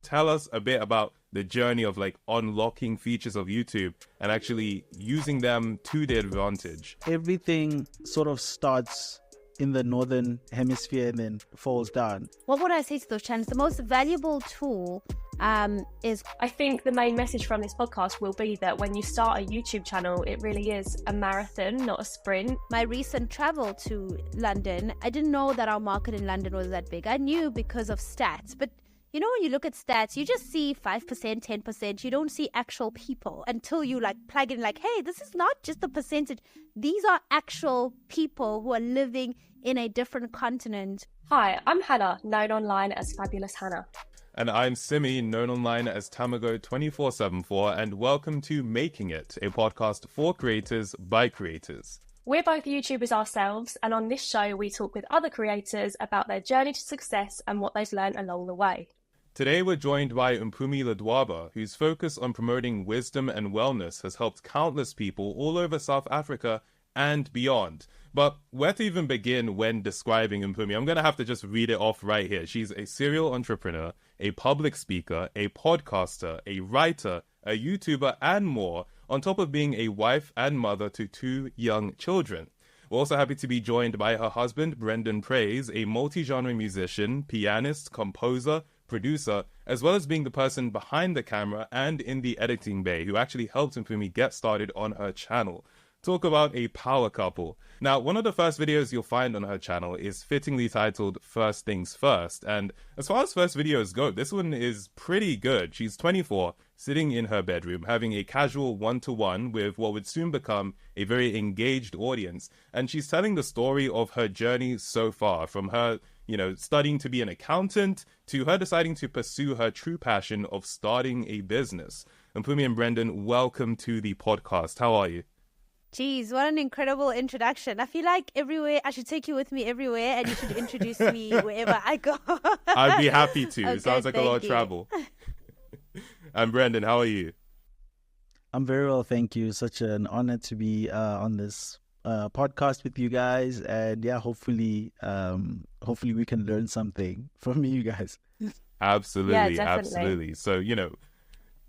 tell us a bit about the journey of like unlocking features of YouTube and actually using them to their advantage. Everything sort of starts in the northern hemisphere and then falls down. What would I say to those channels? The most valuable tool is... I think the main message from this podcast will be that when you start a YouTube channel, it really is a marathon, not a sprint. My recent travel to London, I didn't know that our market in London was that big. I knew because of stats, but you know, when you look at stats, you just see 5%, 10%. You don't see actual people until you like plug in like, hey, this is not just a percentage. These are actual people who are living in a different continent. Hi, I'm Hannah, known online as Fabulous Hannah. And I'm Simi, known online as Tamago2474, and welcome to Making It, a podcast for creators by creators. We're both YouTubers ourselves, and on this show we talk with other creators about their journey to success and what they've learned along the way. Today we're joined by Mpumi Ledwaba, whose focus on promoting wisdom and wellness has helped countless people all over South Africa and beyond. But where to even begin when describing Mpumi? I'm going to have to just read it off right here. She's a serial entrepreneur, a public speaker, a podcaster, a writer, a YouTuber, and more, on top of being a wife and mother to 2 young children. We're also happy to be joined by her husband, Brendan Praise, a multi-genre musician, pianist, composer, producer, as well as being the person behind the camera and in the editing bay, who actually helped Mpumi get started on her channel. Talk about a power couple. Now, one of the first videos you'll find on her channel is fittingly titled First Things First. And as far as first videos go, this one is pretty good. She's 24, sitting in her bedroom, having a casual one-to-one with what would soon become a very engaged audience. And she's telling the story of her journey so far, from her, studying to be an accountant to her deciding to pursue her true passion of starting a business. Mpumi and Brendan, welcome to the podcast. How are you? Geez, what an incredible introduction. I feel like everywhere, I should take you with me everywhere and you should introduce me wherever I go. I'd be happy to. Okay, it sounds like a lot of travel. And Brendan, how are you? I'm very well, thank you. Such an honor to be on this podcast with you guys. And yeah, hopefully we can learn something from you guys. Absolutely, Yeah, definitely. absolutely. So,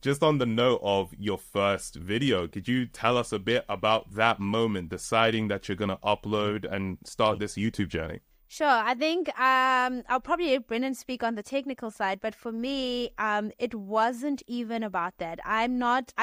just on the note of your first video, could you tell us a bit about that moment, deciding that you're going to upload and start this YouTube journey? Sure. I think I'll probably let Brendan speak on the technical side, but for me, it wasn't even about that. I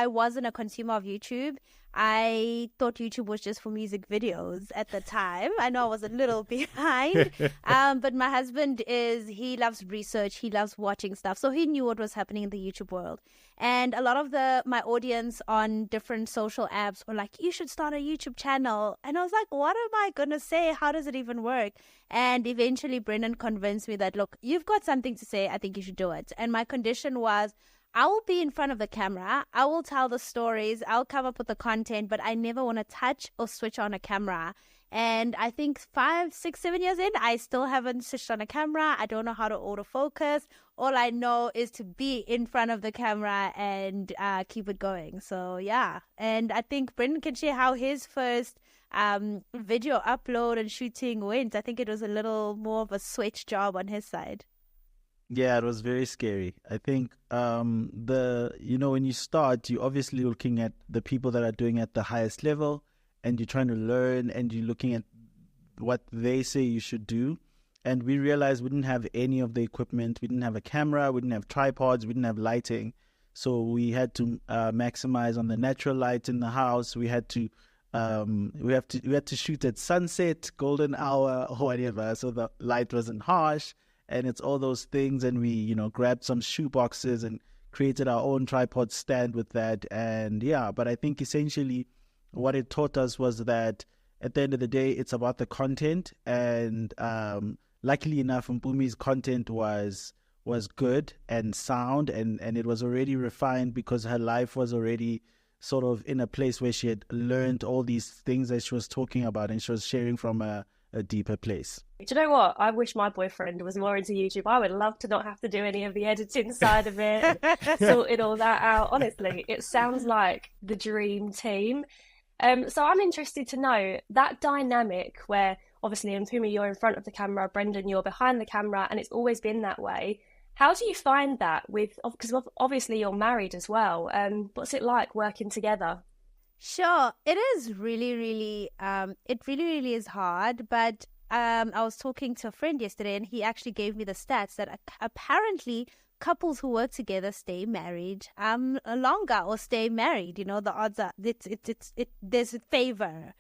wasn't a consumer of YouTube. I thought YouTube was just for music videos at the time. I know I was a little behind, but my husband he loves research. He loves watching stuff. So he knew what was happening in the YouTube world. And a lot of my audience on different social apps were like, you should start a YouTube channel. And I was like, what am I going to say? How does it even work? And eventually Brendan convinced me that, look, you've got something to say. I think you should do it. And my condition was, I will be in front of the camera. I will tell the stories. I'll come up with the content, but I never want to touch or switch on a camera. And I think 5, 6, 7 years in, I still haven't switched on a camera. I don't know how to autofocus. All I know is to be in front of the camera and keep it going. So yeah. And I think Brendan can share how his first video upload and shooting went. I think it was a little more of a sweat job on his side. Yeah, it was very scary. I think when you start, you're obviously looking at the people that are doing at the highest level, and you're trying to learn, and you're looking at what they say you should do. And we realized we didn't have any of the equipment. We didn't have a camera. We didn't have tripods. We didn't have lighting. So we had to maximize on the natural light in the house. We had to shoot at sunset, golden hour, or whatever, so the light wasn't harsh. And it's all those things. And we, grabbed some shoe boxes and created our own tripod stand with that. And yeah, but I think essentially what it taught us was that at the end of the day, it's about the content. And luckily enough, Mpumi's content was good and sound, and it was already refined because her life was already sort of in a place where she had learned all these things that she was talking about, and she was sharing from a deeper place. Do you know what? I wish my boyfriend was more into YouTube. I would love to not have to do any of the editing side of it, sorting all that out. Honestly, it sounds like the dream team. So I'm interested to know that dynamic where obviously Mpumi, you're in front of the camera, Brendan, you're behind the camera, and it's always been that way. How do you find that with, because obviously you're married as well. What's it like working together? Sure, it is really, really, it really, really is hard. But I was talking to a friend yesterday, and he actually gave me the stats that apparently couples who work together stay married longer or stay married. You know, the odds are there's a favor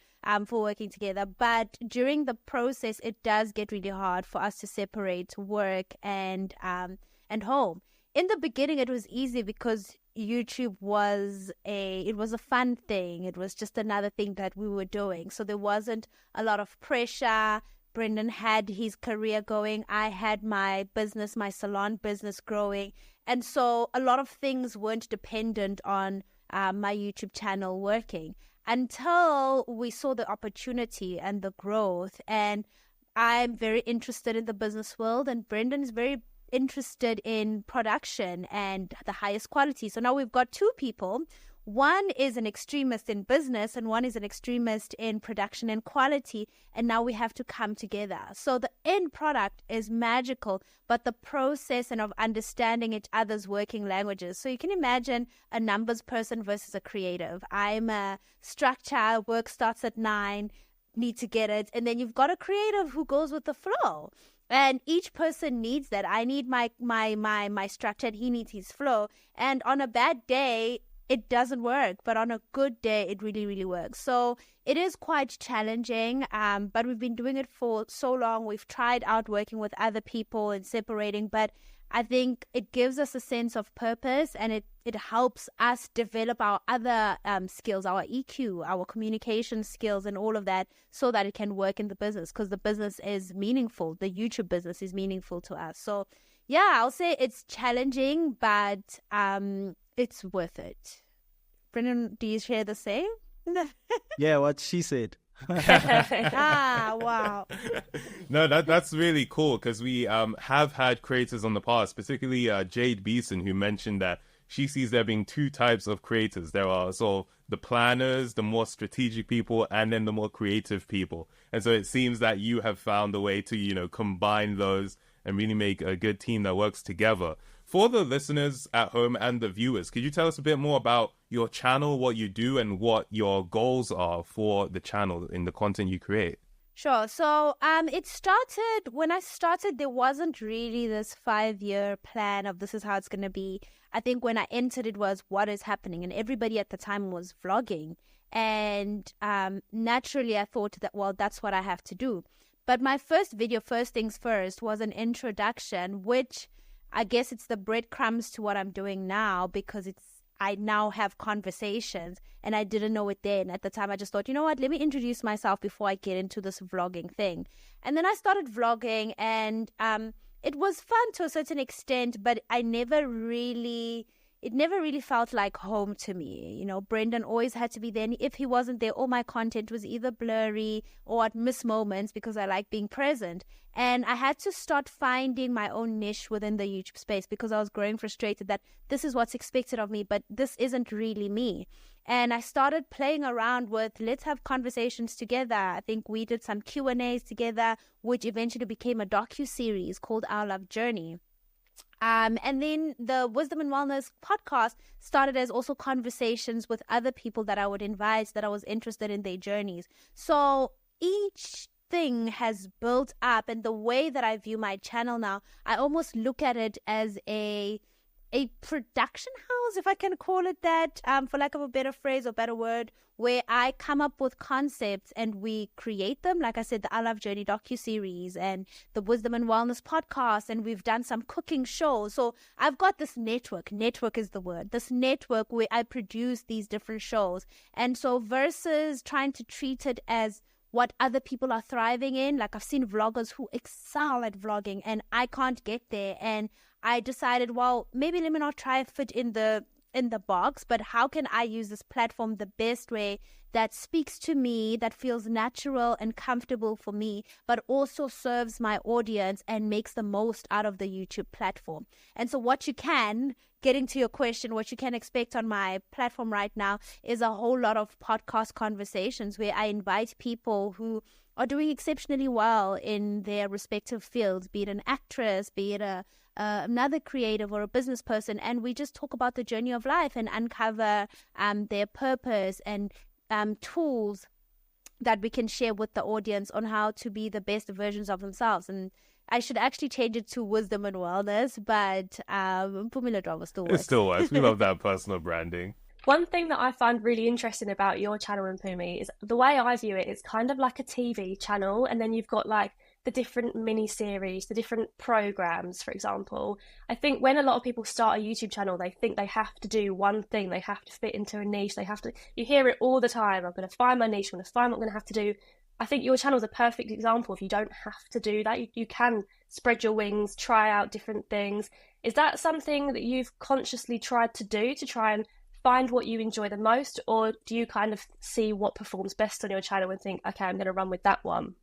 for working together. But during the process, it does get really hard for us to separate work and home. In the beginning, it was easy because YouTube was a fun thing. It was just another thing that we were doing. So there wasn't a lot of pressure. Brendan had his career going. I had my business, my salon business growing. And so a lot of things weren't dependent on my YouTube channel working until we saw the opportunity and the growth. And I'm very interested in the business world, and Brendan is very interested in production and the highest quality. So now we've got two people. One is an extremist in business and one is an extremist in production and quality. And now we have to come together. So the end product is magical, but the process and of understanding each other's working languages. So you can imagine a numbers person versus a creative. I'm a structure, work starts at 9, need to get it. And then you've got a creative who goes with the flow. And each person needs that. I need my structure, and he needs his flow. And on a bad day, it doesn't work. But on a good day, it really, really works. So it is quite challenging. But we've been doing it for so long. We've tried out working with other people and separating. But I think it gives us a sense of purpose, and it helps us develop our other skills, our EQ, our communication skills, and all of that, so that it can work in the business, because the business is meaningful. The YouTube business is meaningful to us. So yeah, I'll say it's challenging, but it's worth it. Brendan, do you share the same? Yeah, what she said. Wow. No, that's really cool, because we have had creators on the past, particularly Jade Beeson, who mentioned that she sees there being two types of creators. There are sort of the planners, the more strategic people, and then the more creative people. And so it seems that you have found a way to, combine those and really make a good team that works together. For the listeners at home and the viewers, could you tell us a bit more about your channel, what you do, and what your goals are for the channel in the content you create? Sure. So it started, when I started, there wasn't really this 5-year plan of this is how it's going to be. I think when I entered, it was what is happening. And everybody at the time was vlogging. And naturally, I thought that, well, that's what I have to do. But my first video, First Things First, was an introduction, which I guess it's the breadcrumbs to what I'm doing now, because I now have conversations, and I didn't know it then. At the time, I just thought, you know what, let me introduce myself before I get into this vlogging thing. And then I started vlogging, and it was fun to a certain extent, but it never really felt like home to me. Brendan always had to be there. And if he wasn't there, all my content was either blurry or I'd miss moments, because I like being present. And I had to start finding my own niche within the YouTube space, because I was growing frustrated that this is what's expected of me, but this isn't really me. And I started playing around with, let's have conversations together. I think we did some Q&As together, which eventually became a docu-series called Our Love Journey. And then the Wisdom and Wellness podcast started as also conversations with other people that I would invite, that I was interested in their journeys. So each thing has built up, and the way that I view my channel now, I almost look at it as a production house, if I can call it that, for lack of a better phrase or better word, where I come up with concepts and we create them. Like I said, the I Love Journey docuseries and the Wisdom and Wellness podcast, and we've done some cooking shows. So I've got this network is the word, this network where I produce these different shows. And so versus trying to treat it as what other people are thriving in, like I've seen vloggers who excel at vlogging and I can't get there, and I decided, well, maybe let me not try fit in the box, but how can I use this platform the best way that speaks to me, that feels natural and comfortable for me, but also serves my audience and makes the most out of the YouTube platform. And so getting to your question, what you can expect on my platform right now is a whole lot of podcast conversations where I invite people who are doing exceptionally well in their respective fields, be it an actress, be it a another creative or a business person, and we just talk about the journey of life and uncover their purpose and tools that we can share with the audience on how to be the best versions of themselves. And I should actually change it to wisdom and wellness, but Mpumi Ledwaba still works. It still works. We love that personal branding. One thing that I find really interesting about your channel, Mpumi, is the way I view it. It's kind of like a TV channel, and then you've got like the different mini-series, the different programs, for example. I think when a lot of people start a YouTube channel, they think they have to do one thing. They have to fit into a niche. You hear it all the time. I'm going to find my niche. I'm going to find what I'm going to have to do. I think your channel is a perfect example. If you don't have to do that, you can spread your wings, try out different things. Is that something that you've consciously tried to do to try and find what you enjoy the most, or do you kind of see what performs best on your channel and think, okay, I'm going to run with that one?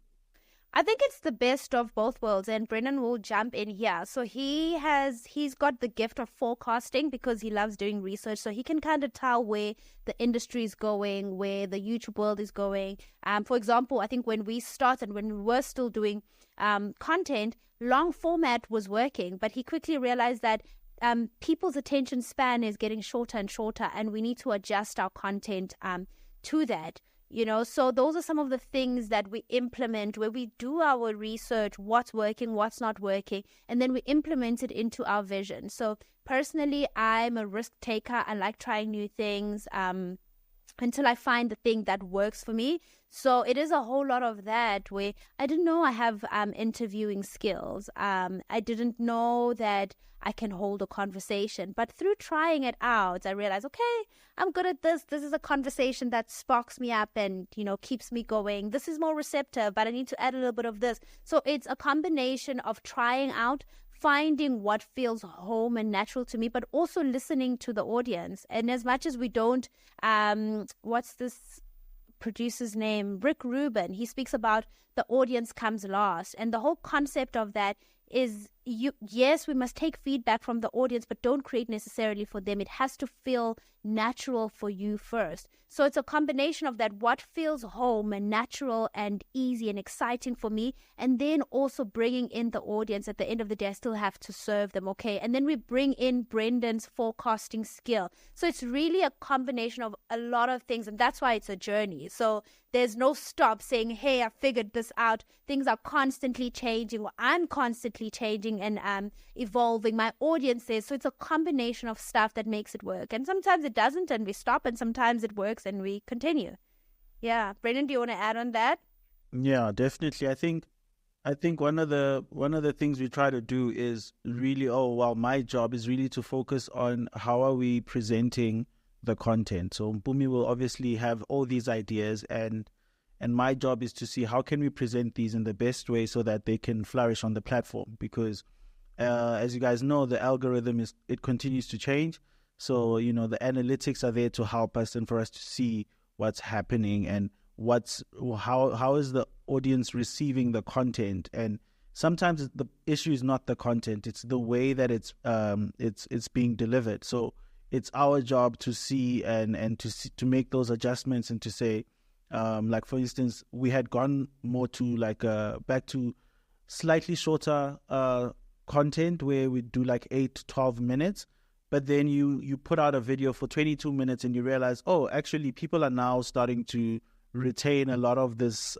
I think it's the best of both worlds, and Brendan will jump in here. So he's got the gift of forecasting because he loves doing research, so he can kind of tell where the industry is going, where the YouTube world is going. For example, I think when we started, when we were still doing content, long format was working, but he quickly realized that people's attention span is getting shorter and shorter, and we need to adjust our content to that. So those are some of the things that we implement where we do our research, what's working, what's not working, and then we implement it into our vision. So personally, I'm a risk taker. I like trying new things until I find the thing that works for me. So it is a whole lot of that where I didn't know I have interviewing skills. I didn't know that I can hold a conversation. But through trying it out, I realized, okay, I'm good at this. This is a conversation that sparks me up and, keeps me going. This is more receptive, but I need to add a little bit of this. So it's a combination of trying out, finding what feels home and natural to me, but also listening to the audience. And as much as we don't, what's this producer's name? Rick Rubin. He speaks about the audience comes last. And the whole concept of that is, yes, we must take feedback from the audience, but don't create necessarily for them. It has to feel natural for you first. So it's a combination of that, what feels home and natural and easy and exciting for me, and then also bringing in the audience. At the end of the day, I still have to serve them, okay? And then we bring in Brendan's forecasting skill. So it's really a combination of a lot of things, and that's why it's a journey. So there's no stop saying, hey, I figured this out. Things are constantly changing, or I'm constantly changing and evolving. My audience is. So it's a combination of stuff that makes it work. And sometimes it doesn't and we stop, and sometimes it works and we continue. Yeah. Brendan, do you want to add on that? Yeah, definitely. I think one of the things we try to do is really, my job is really to focus on how are we presenting the content. So Mpumi will obviously have all these ideas, and my job is to see how can we present these in the best way so that they can flourish on the platform, because as you guys know, the algorithm it continues to change. So the analytics are there to help us and for us to see what's happening and how is the audience receiving the content. And sometimes the issue is not the content, it's the way that it's being delivered. So it's our job to see and to make those adjustments and to say, like for instance, we had gone more to back to slightly shorter content where we do like 8 to 12 minutes, but then you put out a video for 22 minutes and you realize, actually people are now starting to retain a lot of this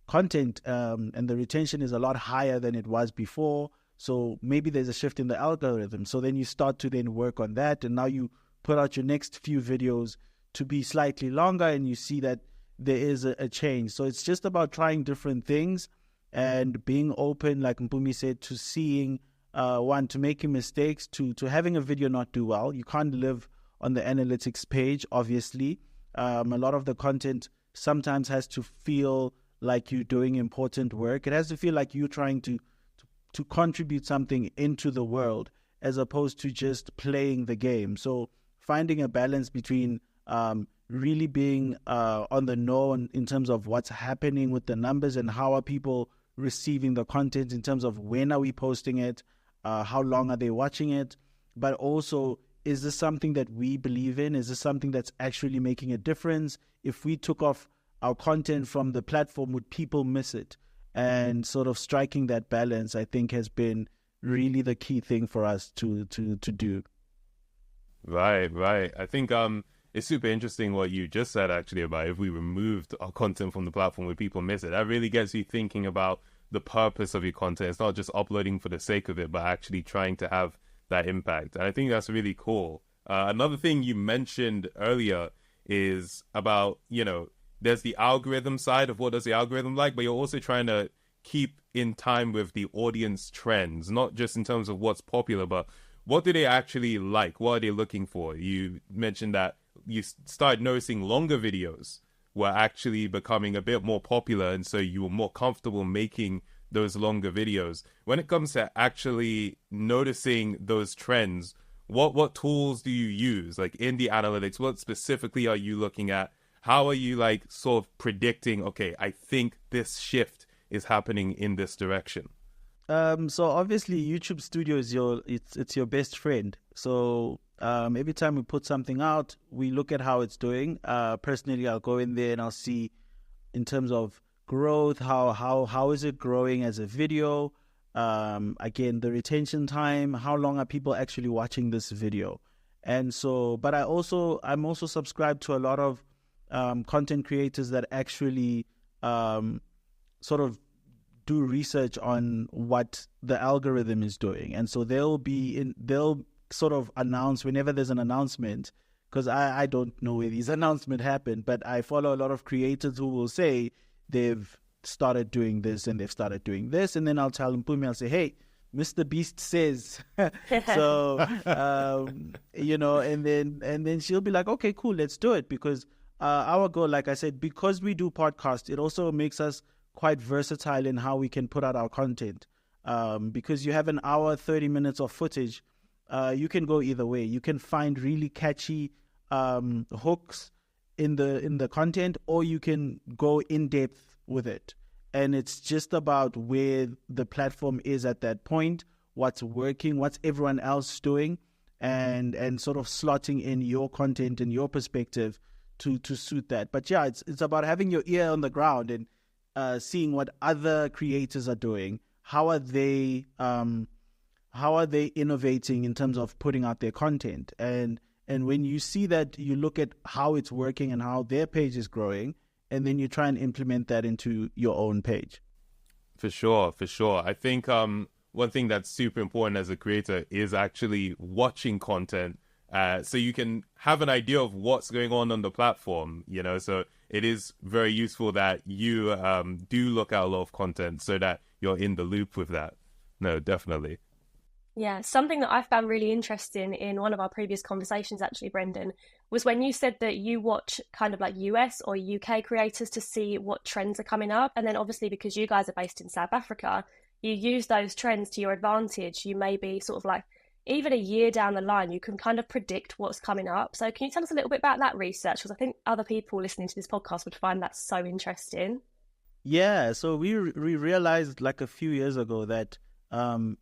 content, and the retention is a lot higher than it was before. So maybe there's a shift in the algorithm. So then you start to then work on that, and now you put out your next few videos to be slightly longer, and you see that there is a change. So it's just about trying different things and being open, like Mpumi said, to seeing, to making mistakes, to having a video not do well. You can't live on the analytics page, obviously. A lot of the content sometimes has to feel like you're doing important work. It has to feel like you're trying to contribute something into the world as opposed to just playing the game. So finding a balance between really being on the know in terms of what's happening with the numbers and how are people receiving the content in terms of when are we posting it, how long are they watching it, but also, is this something that we believe in? Is this something that's actually making a difference? If we took off our content from the platform, would people miss it? And sort of striking that balance, I think, has been really the key thing for us to do. Right. I think it's super interesting what you just said actually about if we removed our content from the platform, would people miss it? That really gets you thinking about the purpose of your content. It's not just uploading for the sake of it, but actually trying to have that impact. And I think that's really cool. Another thing you mentioned earlier is about, there's the algorithm side of what does the algorithm like, but you're also trying to keep in time with the audience trends, not just in terms of what's popular, but what do they actually like? What are they looking for? You mentioned that you started noticing longer videos were actually becoming a bit more popular, and so you were more comfortable making those longer videos. When it comes to actually noticing those trends, what tools do you use? Like in the analytics, what specifically are you looking at? How are you like sort of predicting, okay, I think this shift is happening in this direction? So obviously YouTube Studio is it's your best friend. So every time we put something out, we look at how it's doing. Personally, I'll go in there and I'll see in terms of growth, how is it growing as a video? Again, the retention time, how long are people actually watching this video? And so, but I'm also subscribed to a lot of content creators that actually sort of do research on what the algorithm is doing. And so they'll sort of announce whenever there's an announcement, because I don't know where these announcements happen, but I follow a lot of creators who will say they've started doing this and they've started doing this. And then I'll tell Mpumi, I'll say, hey, Mr. Beast says. So, and then she'll be like, okay, cool, let's do it. Because our goal, like I said, because we do podcasts, it also makes us quite versatile in how we can put out our content. Because you have an hour, 30 minutes of footage, you can go either way. You can find really catchy hooks in the content, or you can go in depth with it. And it's just about where the platform is at that point, what's working, what's everyone else doing, and sort of slotting in your content and your perspective to suit that. But yeah, it's about having your ear on the ground and seeing what other creators are doing. How are they innovating in terms of putting out their content? And when you see that, you look at how it's working and how their page is growing, and then you try and implement that into your own page. For sure. I think one thing that's super important as a creator is actually watching content, so you can have an idea of what's going on the platform, so it is very useful that you do look at a lot of content so that you're in the loop with that. No, definitely. Yeah, something that I found really interesting in one of our previous conversations, actually, Brendan, was when you said that you watch kind of like US or UK creators to see what trends are coming up. And then obviously, because you guys are based in South Africa, you use those trends to your advantage. You may be sort of like, even a year down the line, you can kind of predict what's coming up. So can you tell us a little bit about that research? Because I think other people listening to this podcast would find that so interesting. Yeah, so we realized like a few years ago that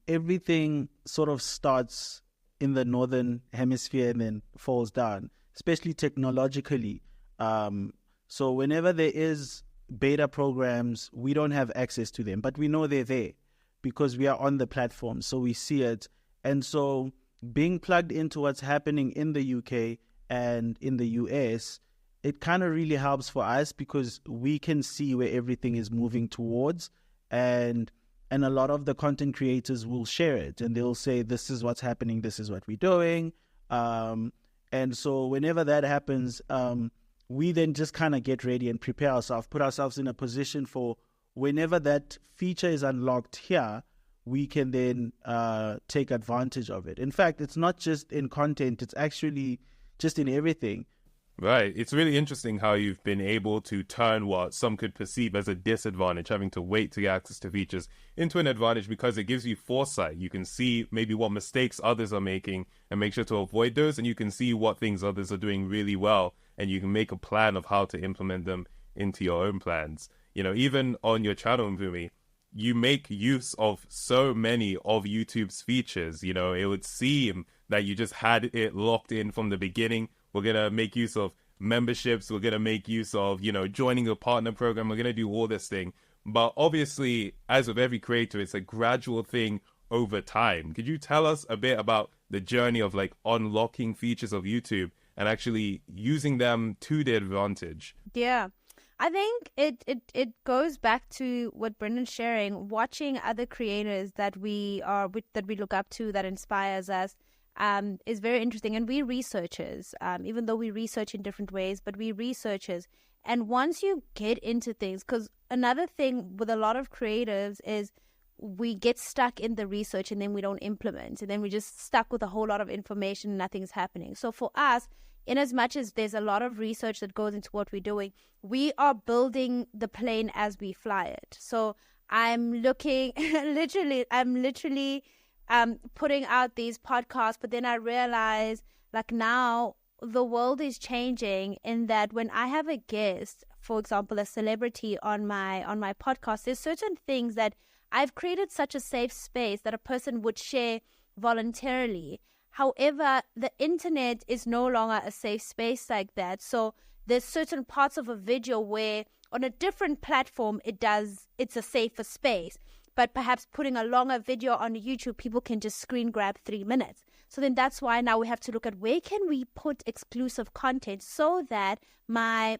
everything sort of starts in the northern hemisphere and then falls down, especially technologically. So whenever there is beta programs, we don't have access to them, but we know they're there because we are on the platform, so we see it. And so being plugged into what's happening in the UK and in the US, it kind of really helps for us because we can see where everything is moving towards, and a lot of the content creators will share it and they'll say, this is what's happening, this is what we're doing. And so whenever that happens, we then just kind of get ready and prepare ourselves, put ourselves in a position for whenever that feature is unlocked here, we can then take advantage of it. In fact, it's not just in content, it's actually just in everything. Right. It's really interesting how you've been able to turn what some could perceive as a disadvantage, having to wait to get access to features, into an advantage because it gives you foresight. You can see maybe what mistakes others are making and make sure to avoid those. And you can see what things others are doing really well. And you can make a plan of how to implement them into your own plans. Even on your channel, Mpumi, you make use of so many of YouTube's features. It would seem that you just had it locked in from the beginning. We're going to make use of memberships. We're going to make use of, joining a partner program. We're going to do all this thing. But obviously, as with every creator, it's a gradual thing over time. Could you tell us a bit about the journey of like unlocking features of YouTube and actually using them to their advantage? Yeah. I think it goes back to what Brendan's sharing, watching other creators that we look up to, that inspires us, is very interesting. And we researchers, even though we research in different ways, but we researchers. And once you get into things, because another thing with a lot of creatives is we get stuck in the research and then we don't implement. And then we're just stuck with a whole lot of information and nothing's happening. So for us, in as much as there's a lot of research that goes into what we're doing, we are building the plane as we fly it. So I'm looking, I'm literally putting out these podcasts, but then I realize like now the world is changing in that when I have a guest, for example, a celebrity on my podcast, there's certain things that I've created such a safe space that a person would share voluntarily. However, the internet is no longer a safe space like that. So there's certain parts of a video where on a different platform, it's a safer space. But perhaps putting a longer video on YouTube, people can just screen grab 3 minutes. So then that's why now we have to look at where can we put exclusive content so that my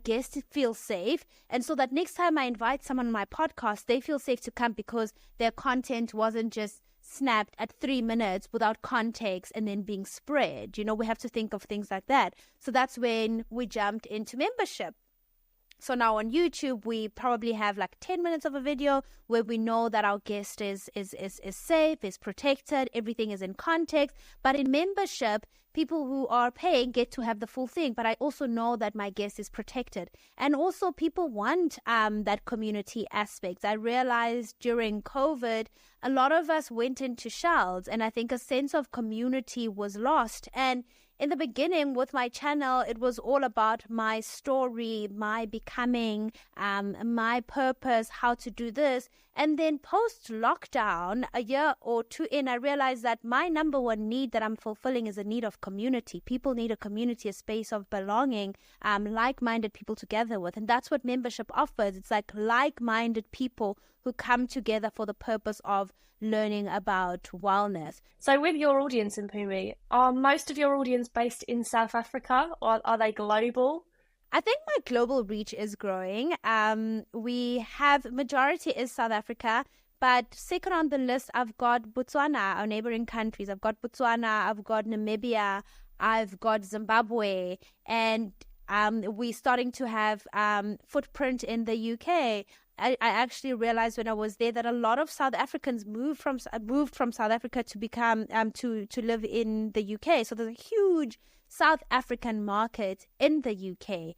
guest feels safe, and so that next time I invite someone on my podcast, they feel safe to come because their content wasn't just snapped at 3 minutes without context and then being spread. You know, we have to think of things like that. So that's when we jumped into membership. So now on YouTube, we probably have like 10 minutes of a video where we know that our guest is safe, is protected, everything is in context. But in membership, people who are paying get to have the full thing. But I also know that my guest is protected. And also people want that community aspect. I realized during COVID, a lot of us went into shells, and I think a sense of community was lost. And in the beginning with my channel, it was all about my story, my becoming, my purpose, how to do this. And then post-lockdown, a year or two in, I realized that my number one need that I'm fulfilling is a need of community. People need a community, a space of belonging, like-minded people together with. And that's what membership offers. It's like-minded people who come together for the purpose of learning about wellness. So with your audience, Mpumi, are most of your audience based in South Africa, or are they global? I think my global reach is growing. We have, majority is South Africa, but second on the list, I've got Botswana, our neighboring countries. I've got Botswana, I've got Namibia, I've got Zimbabwe, and we're starting to have footprint in the UK. I actually realized when I was there that a lot of South Africans moved from South Africa to become to live in the UK. So there's a huge South African market in the UK.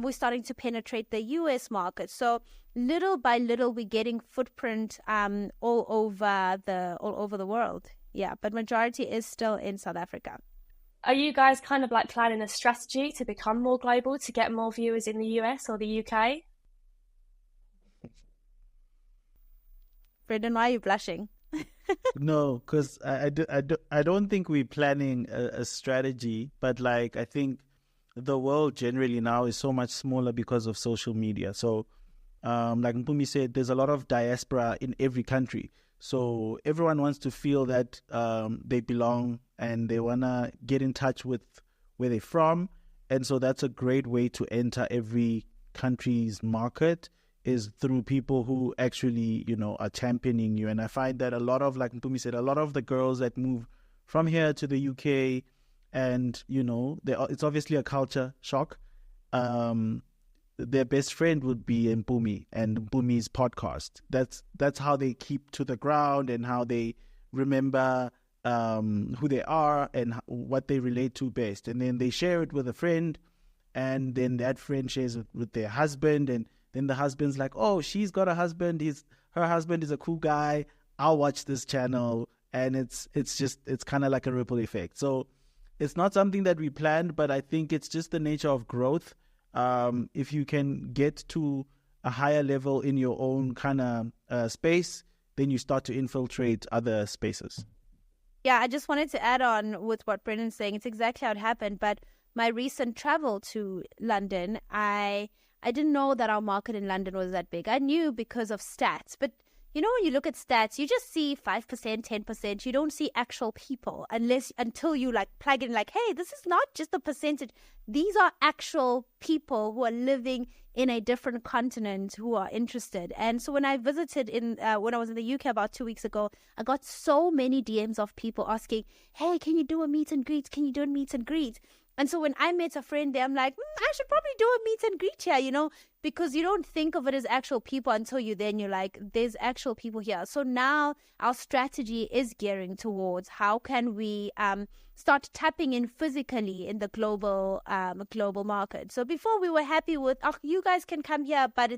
We're starting to penetrate the US market. So little by little, we're getting footprint all over the world. Yeah, but majority is still in South Africa. Are you guys kind of like planning a strategy to become more global, to get more viewers in the US or the UK? Brendan, why are you blushing? No, because I don't think we're planning a strategy, but like I think the world generally now is so much smaller because of social media. So like Mpumi said, there's a lot of diaspora in every country. So everyone wants to feel that they belong and they want to get in touch with where they're from. And so that's a great way to enter every country's market, is through people who actually, you know, are championing you. And I find that a lot of, like Mpumi said, a lot of the girls that move from here to the UK, and, you know, it's obviously a culture shock. Their best friend would be Mpumi and Mpumi's podcast. That's how they keep to the ground and how they remember who they are and what they relate to best. And then they share it with a friend, and then that friend shares it with their husband, and then the husband's like, oh, she's got a husband. Her husband is a cool guy. I'll watch this channel. And it's kind of like a ripple effect. So it's not something that we planned, but I think it's just the nature of growth. If you can get to a higher level in your own kind of space, then you start to infiltrate other spaces. Yeah, I just wanted to add on with what Brendan's saying. It's exactly how it happened. But my recent travel to London, I didn't know that our market in London was that big. I knew because of stats, but you know, when you look at stats, you just see 5%, 10%. You don't see actual people until you like plug in like, hey, this is not just the percentage. These are actual people who are living in a different continent who are interested. And so when I visited when I was in the UK about 2 weeks ago, I got so many DMs of people asking, hey, can you do a meet and greet? Can you do a meet and greet? And so when I met a friend there, I'm like, I should probably do a meet and greet here, you know, because you don't think of it as actual people until you're like, there's actual people here. So now our strategy is gearing towards how can we start tapping in physically in the global market. So before we were happy with, you guys can come here, but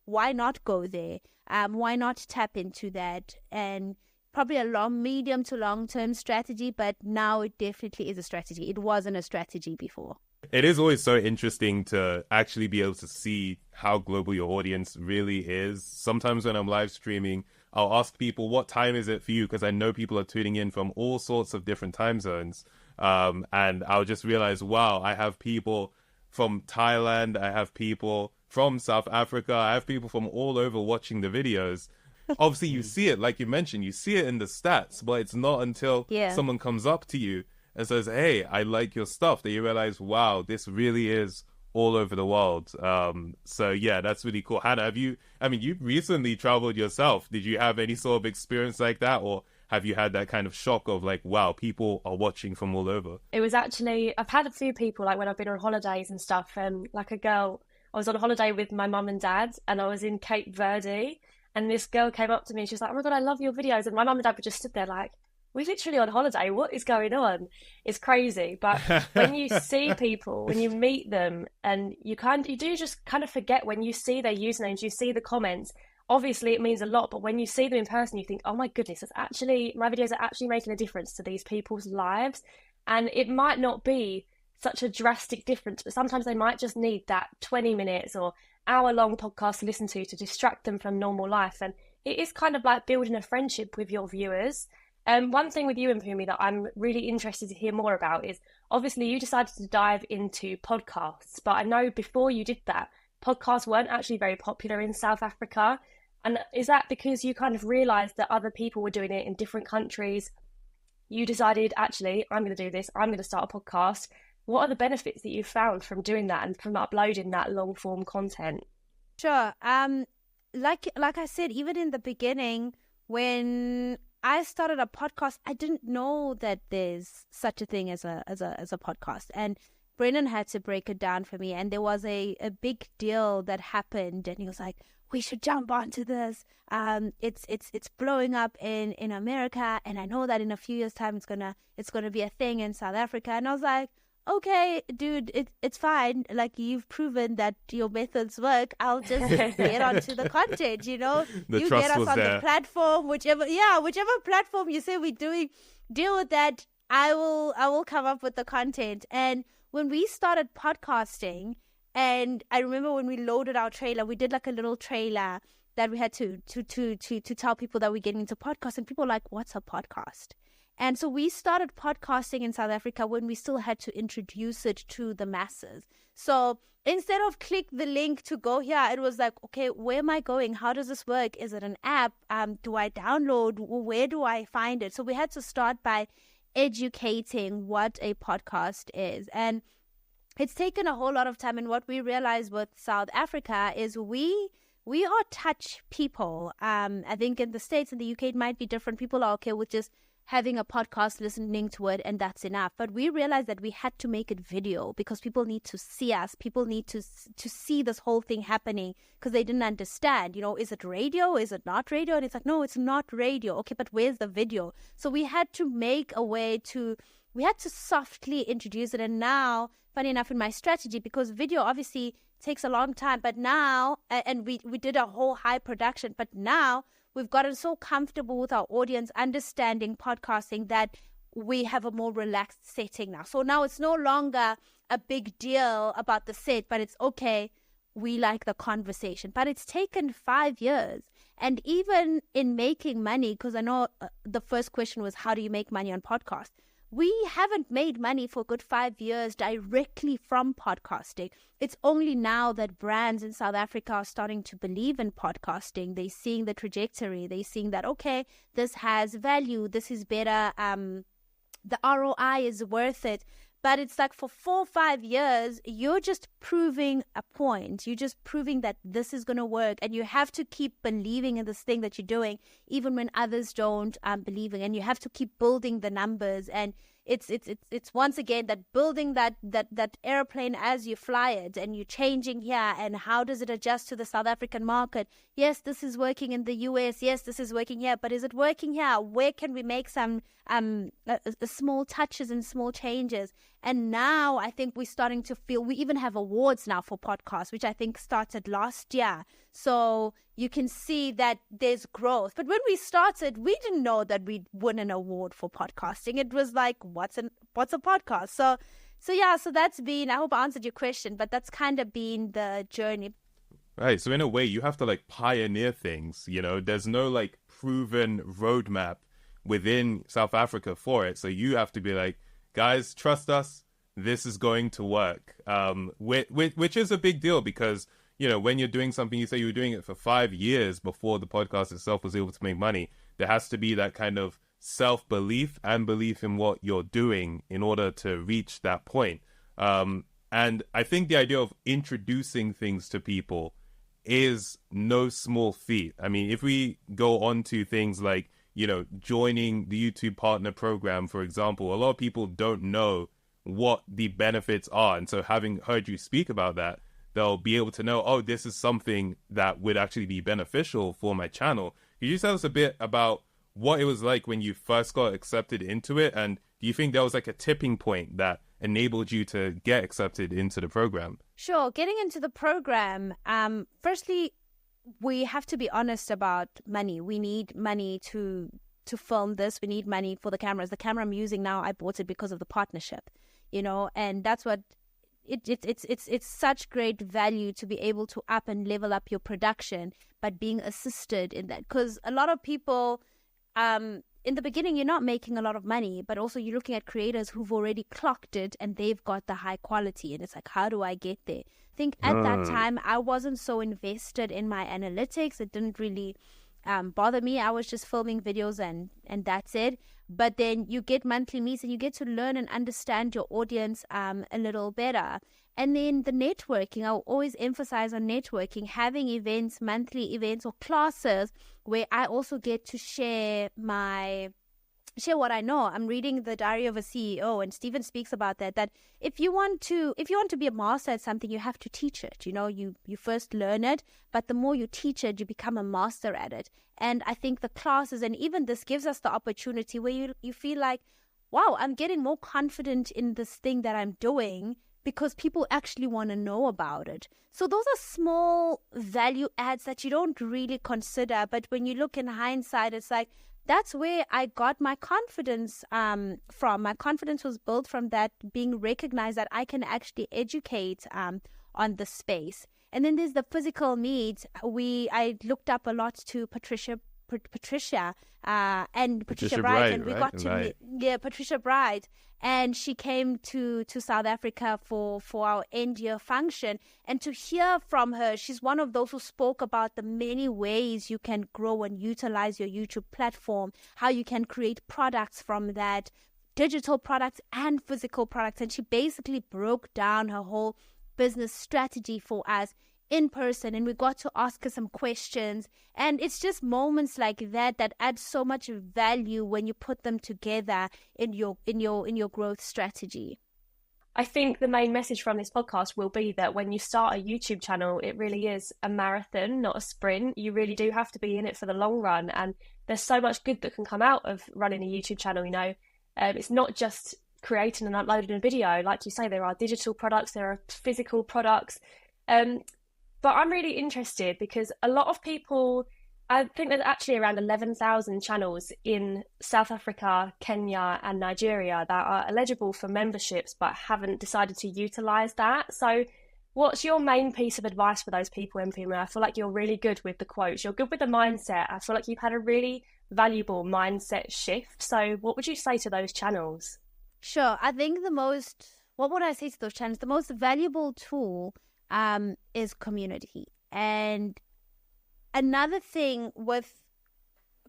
why not go there? Why not tap into that? And probably a medium to long-term strategy, but now it definitely is a strategy. It wasn't a strategy before. It is always so interesting to actually be able to see how global your audience really is. Sometimes when I'm live streaming, I'll ask people, what time is it for you? Because I know people are tuning in from all sorts of different time zones. And I'll just realize, wow, I have people from Thailand, I have people from South Africa, I have people from all over watching the videos. Obviously, you see it, like you mentioned, you see it in the stats, but it's not until someone comes up to you and says, hey, I like your stuff, that you realize, wow, this really is all over the world. So yeah, that's really cool. Hannah, you recently traveled yourself. Did you have any sort of experience like that? Or have you had that kind of shock of like, wow, people are watching from all over? It was actually, I've had a few people, like when I've been on holidays and stuff, like a girl, I was on holiday with my mum and dad and I was in Cape Verde. And this girl came up to me and she was like, oh my God, I love your videos. And my mum and dad were just stood there like, we're literally on holiday. What is going on? It's crazy. But when you see people, when you meet them, and you do just kind of forget when you see their usernames, you see the comments. Obviously, it means a lot. But when you see them in person, you think, oh my goodness, my videos are actually making a difference to these people's lives. And it might not be such a drastic difference, but sometimes they might just need that 20 minutes or hour-long podcast to listen to distract them from normal life. And it is kind of like building a friendship with your viewers. One thing with you and Mpumi that I'm really interested to hear more about is, obviously you decided to dive into podcasts, but I know before you did that, podcasts weren't actually very popular in South Africa. And is that because you kind of realised that other people were doing it in different countries? You decided, actually, I'm going to do this, I'm going to start a podcast. What are the benefits that you found from doing that and from uploading that long form content? Sure. Like I said, even in the beginning, when I started a podcast, I didn't know that there's such a thing as a podcast. And Brennan had to break it down for me. And there was a big deal that happened, and he was like, we should jump onto this. It's blowing up in America, and I know that in a few years' time it's gonna be a thing in South Africa. And I was like, okay, dude, it's fine. Like, you've proven that your methods work. I'll just get onto the content, you know? You get us on the platform, whichever platform you say we're doing, deal with that. I will come up with the content. And when we started podcasting, and I remember when we loaded our trailer, we did like a little trailer that we had to tell people that we're getting into podcasts, and people were like, what's a podcast? And so we started podcasting in South Africa when we still had to introduce it to the masses. So instead of click the link to go here, it was like, okay, where am I going? How does this work? Is it an app? Do I download? Where do I find it? So we had to start by educating what a podcast is. And it's taken a whole lot of time. And what we realized with South Africa is we are touch people. I think in the States, in the UK, it might be different. People are okay with just having a podcast, listening to it, and that's enough. But we realized that we had to make it video because people need to see us. People need to see this whole thing happening because they didn't understand, you know, is it radio? Is it not radio? And it's like, no, it's not radio. Okay, but where's the video? So we had to make a way we had to softly introduce it. And now, funny enough, in my strategy, because video obviously takes a long time, but now, and we did a whole high production, but now we've gotten so comfortable with our audience understanding podcasting that we have a more relaxed setting now. So now it's no longer a big deal about the set, but it's okay, we like the conversation. But it's taken 5 years. And even in making money, because I know the first question was, how do you make money on podcasts? we haven't made money for a good 5 years directly from podcasting. It's only now that brands in South Africa are starting to believe in podcasting. They're seeing the trajectory. They're seeing that, okay, this has value. This is better. The ROI is worth it. But it's like for 4 or 5 years, you're just proving a point. You're just proving that this is going to work. And you have to keep believing in this thing that you're doing, even when others don't believe in. And you have to keep building the numbers. And it's once again that building that airplane as you fly it, and you're changing here, and how does it adjust to the South African market? Yes, this is working in the US. Yes, this is working here, but is it working here? Where can we make some small touches and small changes? And now I think we're starting to feel, we even have awards now for podcasts, which I think started last year. So you can see that there's growth. But when we started, we didn't know that we'd win an award for podcasting. It was like, what's a podcast? So that's been, I hope I answered your question, but that's kind of been the journey. Right. So in a way, you have to like pioneer things, you know, there's no like proven roadmap within South Africa for it. So you have to be like, guys, trust us, this is going to work, which is a big deal because, you know, when you're doing something, you say you were doing it for 5 years before the podcast itself was able to make money. There has to be that kind of self-belief and belief in what you're doing in order to reach that point. And I think the idea of introducing things to people is no small feat. I mean, if we go on to things like, you know, joining the YouTube Partner Program, for example, a lot of people don't know what the benefits are. And so having heard you speak about that, they'll be able to know, oh, this is something that would actually be beneficial for my channel. Could you tell us a bit about what it was like when you first got accepted into it? And do you think there was like a tipping point that enabled you to get accepted into the program? Sure. Getting into the program, firstly, we have to be honest about money. We need money to film this. We need money for the cameras. The camera I'm using now, I bought it because of the partnership, you know, and that's what it's such great value to be able to up and level up your production, but being assisted in that, because a lot of people, in the beginning, you're not making a lot of money, but also you're looking at creators who've already clocked it and they've got the high quality. And it's like, how do I get there? I think at that time, I wasn't so invested in my analytics. It didn't really bother me. I was just filming videos and that's it. But then you get monthly meets and you get to learn and understand your audience a little better. And then the networking, I'll always emphasize on networking, having events, monthly events or classes where I also get to share what I know. I'm reading The Diary of a CEO, and Stephen speaks about that if you want to be a master at something, you have to teach it. You know, you first learn it, but the more you teach it, you become a master at it. And I think the classes, and even this gives us the opportunity where you feel like, wow, I'm getting more confident in this thing that I'm doing because people actually want to know about it. So those are small value adds that you don't really consider. But when you look in hindsight, it's like, that's where I got my confidence from. My confidence was built from that, being recognized that I can actually educate on the space. And then there's the physical needs. I looked up a lot to Patricia and Patricia Bright, and we got to meet Patricia Bright, and she came to South Africa for our end year function, and to hear from her, she's one of those who spoke about the many ways you can grow and utilize your YouTube platform, how you can create products from that, digital products and physical products, and she basically broke down her whole business strategy for us in person, and we got to ask her some questions. And it's just moments like that add so much value when you put them together in your growth strategy. I think the main message from this podcast will be that when you start a YouTube channel, it really is a marathon, not a sprint. You really do have to be in it for the long run, and there's so much good that can come out of running a YouTube channel. You know, it's not just creating and uploading a video. Like you say, there are digital products, there are physical products. But I'm really interested because a lot of people, I think there's actually around 11,000 channels in South Africa, Kenya and Nigeria that are eligible for memberships but haven't decided to utilise that. So what's your main piece of advice for those people, Mpumi? I feel like you're really good with the quotes. You're good with the mindset. I feel like you've had a really valuable mindset shift. So what would you say to those channels? Sure. I think what would I say to those channels? The most valuable tool is community. And another thing with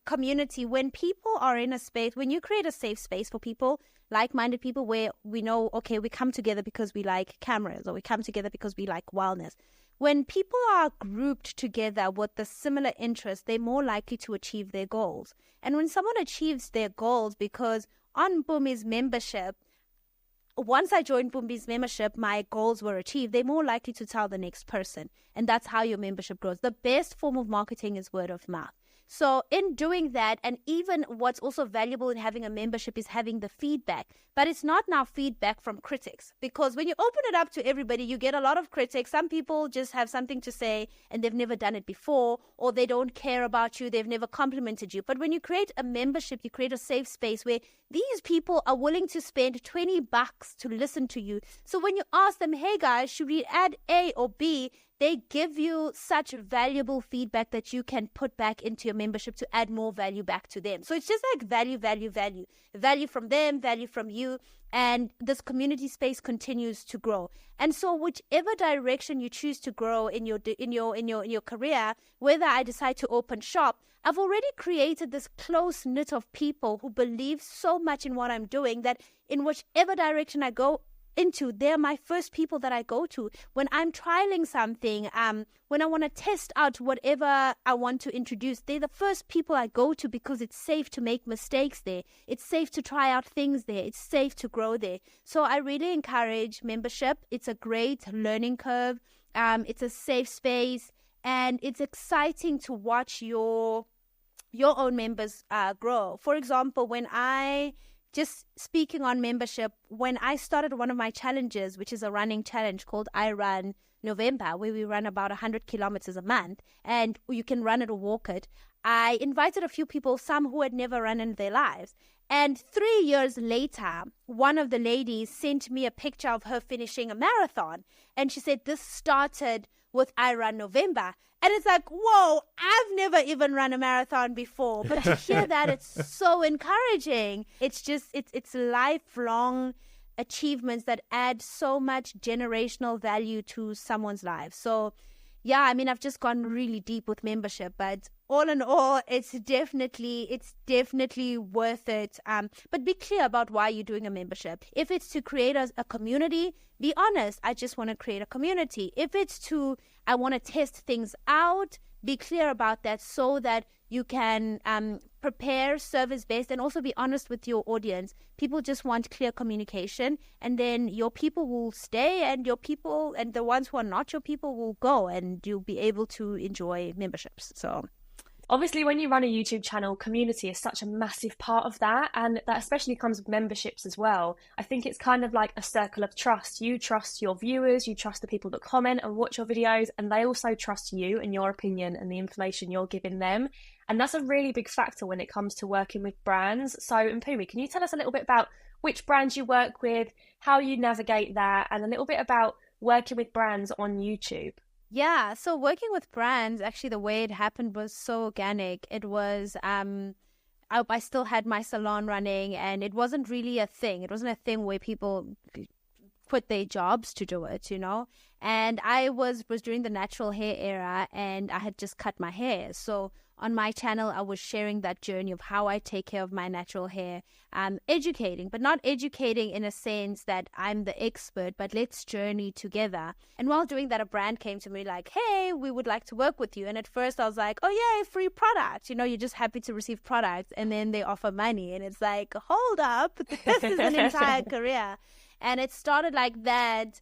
community, when people are in a space, when you create a safe space for people, like-minded people, where we know, okay, we come together because we like cameras, or we come together because we like wellness. When people are grouped together with the similar interests, they're more likely to achieve their goals. And when someone achieves their goals, because on Mpumy's membership, once I joined Mpumy's membership, my goals were achieved, they're more likely to tell the next person. And that's how your membership grows. The best form of marketing is word of mouth. So in doing that, and even what's also valuable in having a membership is having the feedback. But it's not now feedback from critics, because when you open it up to everybody, you get a lot of critics. Some people just have something to say and they've never done it before, or they don't care about you. They've never complimented you. But when you create a membership, you create a safe space where these people are willing to spend $20 to listen to you. So when you ask them, hey guys, should we add A or B? They give you such valuable feedback that you can put back into your membership to add more value back to them. So it's just like value from them, value from you. And this community space continues to grow. And so whichever direction you choose to grow in your career, whether I decide to open shop, I've already created this close knit of people who believe so much in what I'm doing that in whichever direction I go into, they're my first people that I go to. When I'm trialing something, when I want to test out whatever I want to introduce, they're the first people I go to because it's safe to make mistakes there. It's safe to try out things there. It's safe to grow there. So I really encourage membership. It's a great learning curve. It's a safe space, and it's exciting to watch your own members grow. For example, just speaking on membership, when I started one of my challenges, which is a running challenge called I Run November, where we run about 100 kilometers a month, and you can run it or walk it, I invited a few people, some who had never run in their lives. And 3 years later, one of the ladies sent me a picture of her finishing a marathon. And she said, this started with I Run November. And it's like, whoa, I've never even run a marathon before. But to hear that, it's so encouraging. It's just, it's lifelong achievements that add so much generational value to someone's life. So yeah, I mean, I've just gone really deep with membership, but all in all, it's definitely worth it. But be clear about why you're doing a membership. If it's to create a community, be honest. I just want to create a community. If it's I want to test things out, be clear about that so that you can prepare service-based and also be honest with your audience. People just want clear communication, and then your people will stay, and your people and the ones who are not your people will go, and you'll be able to enjoy memberships. So obviously, when you run a YouTube channel, community is such a massive part of that, and that especially comes with memberships as well. I think it's kind of like a circle of trust. You trust your viewers, you trust the people that comment and watch your videos, and they also trust you and your opinion and the information you're giving them. And that's a really big factor when it comes to working with brands. So, Mpumi, can you tell us a little bit about which brands you work with, how you navigate that, and a little bit about working with brands on YouTube? Yeah, so working with brands, actually the way it happened was so organic. It was, I still had my salon running, and it wasn't really a thing. It wasn't a thing where people quit their jobs to do it, you know. And I was during the natural hair era, and I had just cut my hair. So on my channel, I was sharing that journey of how I take care of my natural hair, educating, but not educating in a sense that I'm the expert, but let's journey together. And while doing that, a brand came to me like, hey, we would like to work with you. And at first I was like, oh yeah, free product. You know, you're just happy to receive products, and then they offer money. And it's like, hold up, this is an entire career. And it started like that.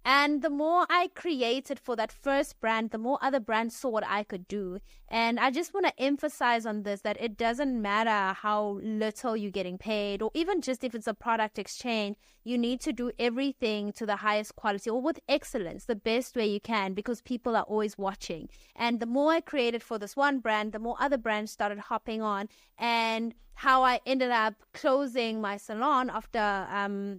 And the more I created for that first brand, the more other brands saw what I could do. And I just want to emphasize on this, that it doesn't matter how little you're getting paid, or even just if it's a product exchange, you need to do everything to the highest quality or with excellence, the best way you can, because people are always watching. And the more I created for this one brand, the more other brands started hopping on. And how I ended up closing my salon after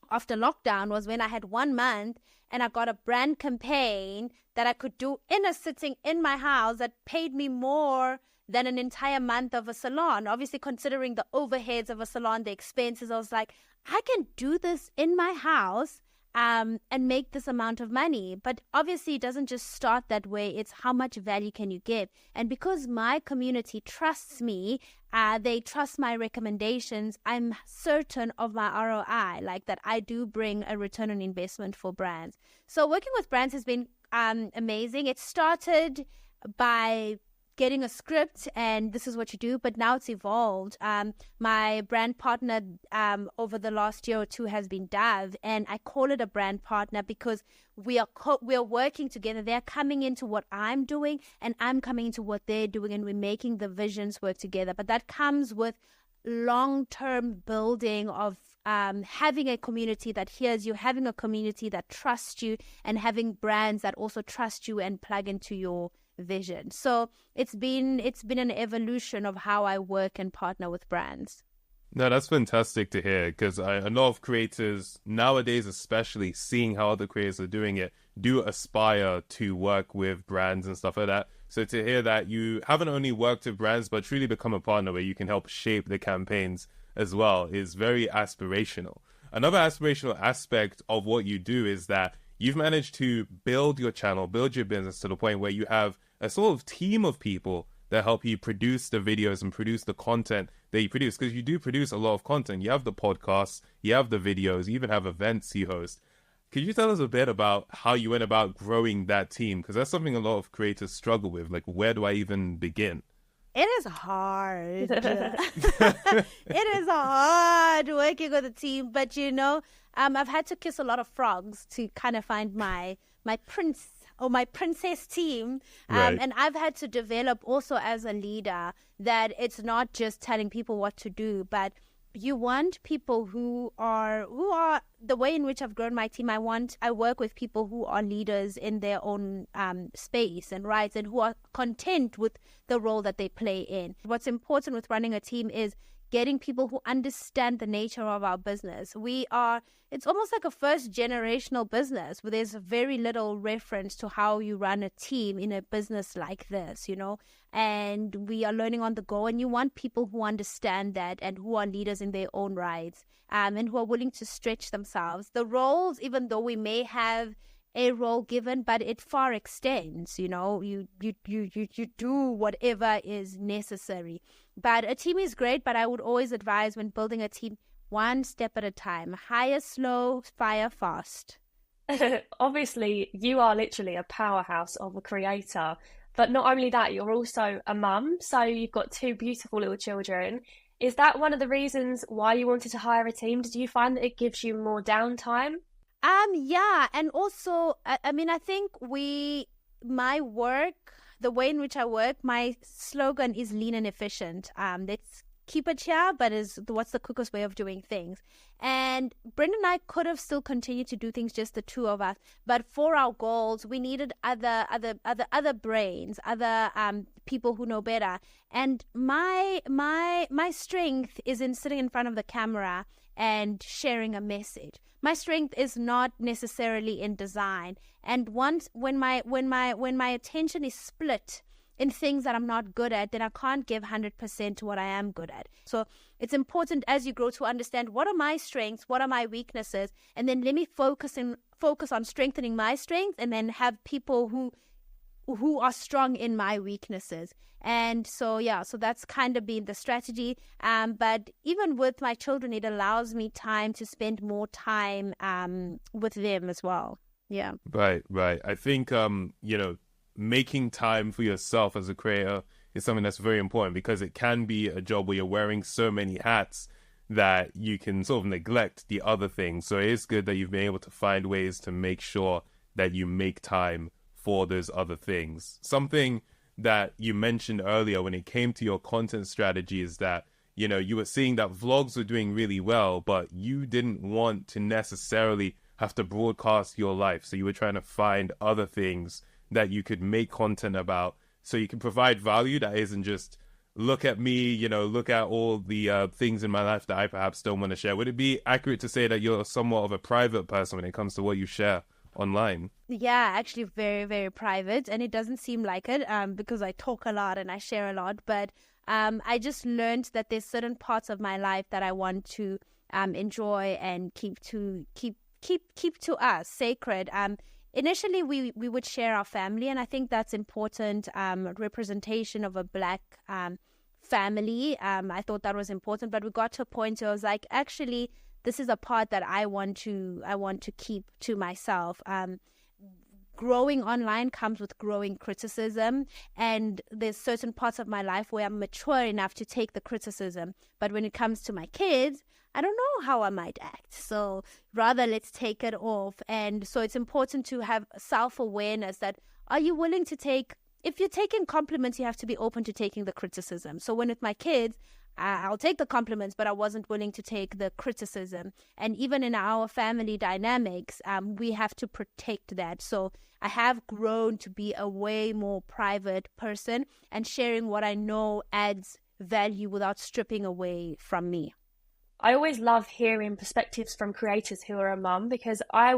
lockdown was when I had 1 month and I got a brand campaign that I could do in a sitting in my house that paid me more than an entire month of a salon. Obviously, considering the overheads of a salon, the expenses, I was like, I can do this in my house and make this amount of money. But obviously, it doesn't just start that way. It's how much value can you give? And because my community trusts me, they trust my recommendations, I'm certain of my ROI, like that I do bring a return on investment for brands. So working with brands has been amazing. It started by getting a script and this is what you do, but now it's evolved. My brand partner over the last year or two has been Dove, and I call it a brand partner because we are working together. They're coming into what I'm doing and I'm coming into what they're doing, and we're making the visions work together. But that comes with long-term building of having a community that hears you, having a community that trusts you, and having brands that also trust you and plug into your vision. So it's been an evolution of how I work and partner with brands. No, that's fantastic to hear, because a lot of creators nowadays, especially seeing how other creators are doing it, do aspire to work with brands and stuff like that. So to hear that you haven't only worked with brands, but truly become a partner where you can help shape the campaigns as well is very aspirational. Another aspirational aspect of what you do is that you've managed to build your channel, build your business to the point where you have a sort of team of people that help you produce the videos and produce the content that you produce, because you do produce a lot of content. You have the podcasts, you have the videos, you even have events you host. Could you tell us a bit about how you went about growing that team? Because that's something a lot of creators struggle with. Like, where do I even begin? It is hard. It is hard working with a team, but I've had to kiss a lot of frogs to kind of find my prince or my princess team. Right. And I've had to develop also as a leader that it's not just telling people what to do, but you want people who are the way in which I've grown my team. I work with people who are leaders in their own space and rights, and who are content with the role that they play in. What's important with running a team is getting people who understand the nature of our business. It's almost like a first generational business where there's very little reference to how you run a team in a business like this, and we are learning on the go, and you want people who understand that and who are leaders in their own rights, and who are willing to stretch themselves. The roles, even though we may have a role given, but it far extends, you do whatever is necessary. But a team is great, but I would always advise when building a team, one step at a time. Hire slow, fire fast. Obviously, you are literally a powerhouse of a creator, but not only that, you're also a mum, so you've got two beautiful little children. Is that one of the reasons why you wanted to hire a team? Did you find that it gives you more downtime? Yeah, and also, I think my work, the way in which I work, my slogan is lean and efficient. Let's keep it here, but what's the quickest way of doing things? And Brendan and I could have still continued to do things just the two of us, but for our goals, we needed other brains, other people who know better. And my strength is in sitting in front of the camera and sharing a message. My strength is not necessarily in design. And when my attention is split in things that I'm not good at, then I can't give 100% to what I am good at. So it's important as you grow to understand, what are my strengths, what are my weaknesses, and then let me focus on strengthening my strengths, and then have people who are strong in my weaknesses. And so that's kind of been the strategy. But even with my children, it allows me time to spend more time with them as well. Yeah. Right. I think making time for yourself as a creator is something that's very important, because it can be a job where you're wearing so many hats that you can sort of neglect the other things. So it is good that you've been able to find ways to make sure that you make time for those other things. Something that you mentioned earlier when it came to your content strategy is that, you were seeing that vlogs were doing really well, but you didn't want to necessarily have to broadcast your life. So you were trying to find other things that you could make content about, so you can provide value that isn't just, look at me, look at all the things in my life that I perhaps don't want to share. Would it be accurate to say that you're somewhat of a private person when it comes to what you share online? Yeah, actually very, very private, and it doesn't seem like it because I talk a lot and I share a lot. But I just learned that there's certain parts of my life that I want to enjoy and keep to us sacred. Initially, we would share our family, and I think that's important. Representation of a Black family. I thought that was important, but we got to a point where I was like, actually, this is a part that I want to keep to myself. Growing online comes with growing criticism, and there's certain parts of my life where I'm mature enough to take the criticism. But when it comes to my kids, I don't know how I might act. So rather, let's take it off. And so it's important to have self-awareness that, are you willing to take, if you're taking compliments, you have to be open to taking the criticism. So when with my kids, I'll take the compliments, but I wasn't willing to take the criticism. And even in our family dynamics, we have to protect that. So I have grown to be a way more private person and sharing what I know adds value without stripping away from me. I always love hearing perspectives from creators who are a mum, because I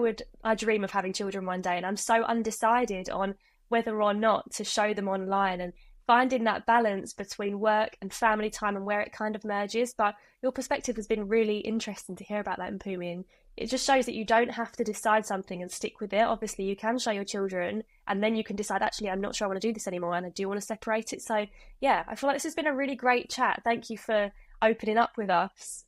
dream of having children one day, and I'm so undecided on whether or not to show them online, and finding that balance between work and family time and where it kind of merges. But your perspective has been really interesting to hear about that, Mpumi, and it just shows that you don't have to decide something and stick with it. Obviously, you can show your children, and then you can decide, actually, I'm not sure I want to do this anymore, and I do want to separate it. So yeah, I feel like this has been a really great chat. Thank you for opening up with us.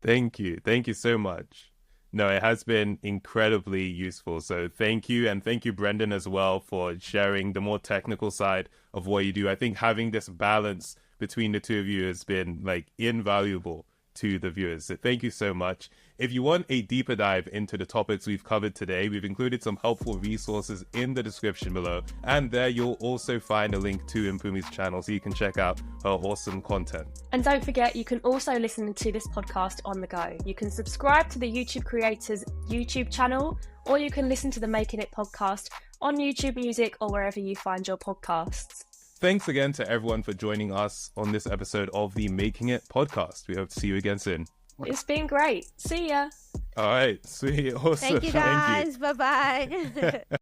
Thank you so much. No, it has been incredibly useful. So thank you. And thank you, Brendan, as well, for sharing the more technical side of what you do. I think having this balance between the two of you has been like invaluable to the viewers. So thank you so much. If you want a deeper dive into the topics we've covered today, we've included some helpful resources in the description below. And there you'll also find a link to Mpumi's channel so you can check out her awesome content. And don't forget, you can also listen to this podcast on the go. You can subscribe to the YouTube Creators YouTube channel, or you can listen to the Making It podcast on YouTube Music or wherever you find your podcasts. Thanks again to everyone for joining us on this episode of the Making It podcast. We hope to see you again soon. It's been great. See ya. All right. Sweet. Awesome. Thank you, guys. Bye-bye.